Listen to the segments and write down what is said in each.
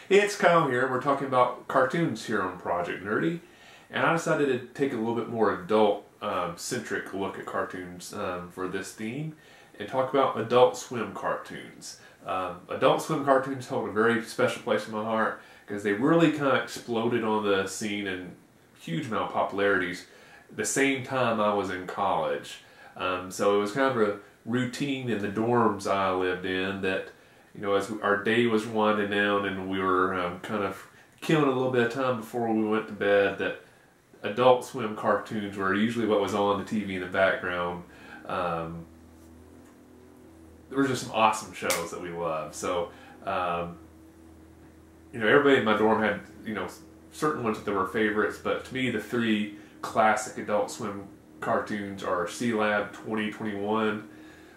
Hey, it's Kyle here. We're talking about cartoons here on Project Nerdy, and I decided to take a little bit more adult-centric look at cartoons for this theme, and talk about Adult Swim cartoons. Adult Swim cartoons hold a very special place in my heart because they really kind of exploded on the scene in huge amount of popularities the same time I was in college. So it was kind of a routine in the dorms I lived in that, you know, as our day was winding down and we were kind of killing a little bit of time before we went to bed, that Adult Swim cartoons were usually what was on the TV in the background. There were just some awesome shows that we loved. So, you know, everybody in my dorm had, you know, certain ones that were favorites, but to me the three classic Adult Swim cartoons are C-Lab 2021,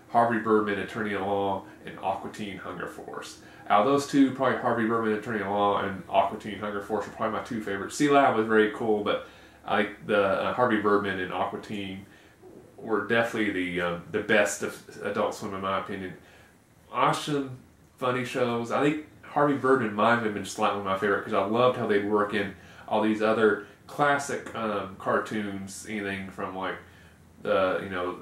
Harvey Birdman, Attorney at Law, and Aqua Teen Hunger Force. Out of those two, probably Harvey Birdman, Attorney at Law, and Aqua Teen Hunger Force are probably my two favorites. C-Lab was very cool, but I like the Harvey Birdman and Aqua Teen were definitely the best of Adult Swim in my opinion. Awesome, funny shows. I think Harvey Birdman might have been slightly my favorite because I loved how they'd work in all these other classic cartoons, anything from like the, you know,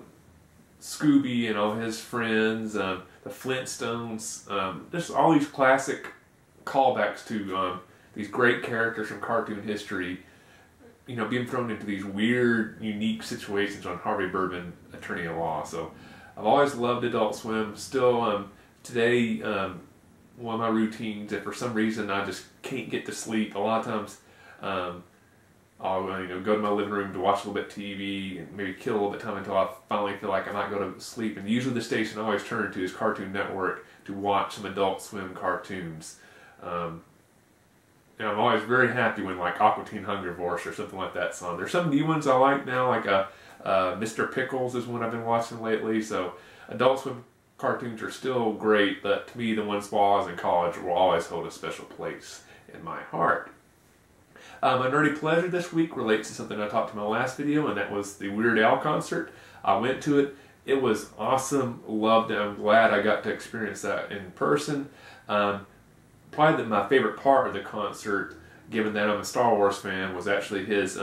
Scooby and all his friends, the Flintstones, just all these classic callbacks to these great characters from cartoon history, you know, being thrown into these weird, unique situations on Harvey Birdman, Attorney at Law. So I've always loved Adult Swim. Still, today, one of my routines, if for some reason I just can't get to sleep, a lot of times I'll go to my living room to watch a little bit of TV and maybe kill a little bit of time until I finally feel like I might go to sleep. And usually the station I always turn to is Cartoon Network to watch some Adult Swim cartoons. And I'm always very happy when like Aqua Teen Hunger Force or something like that's on. There's some new ones I like now, like Mr. Pickles is one I've been watching lately. So Adult Swim cartoons are still great, but to me the ones while I was in college will always hold a special place in my heart. My nerdy pleasure this week relates to something I talked to in my last video, and that was the Weird Al concert. I went to it. It was awesome. Loved it. I'm glad I got to experience that in person. Probably my favorite part of the concert, given that I'm a Star Wars fan, was actually his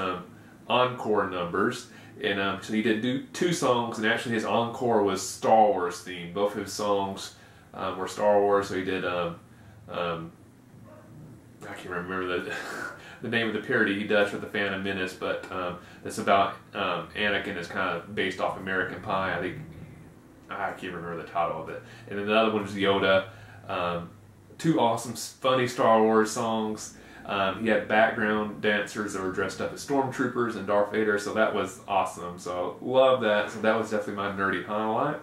encore numbers. And so he did two songs, and actually his encore was Star Wars themed. Both of his songs were Star Wars, so he did, I can't remember the name of the parody he does for the Phantom Menace, but it's about Anakin is kind of based off American Pie. I can't remember the title of it. And then the other one was Yoda. Two awesome, funny Star Wars songs. He had background dancers that were dressed up as stormtroopers and Darth Vader, so that was awesome. So love that. So that was definitely my nerdy highlight.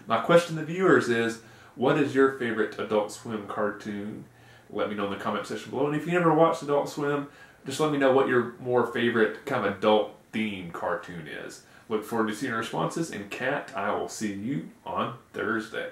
My question to the viewers is, what is your favorite Adult Swim cartoon? Let me know in the comment section below. And if you never watched Adult Swim, just let me know what your more favorite kind of adult themed cartoon is. Look forward to seeing your responses. And Kat, I will see you on Thursday.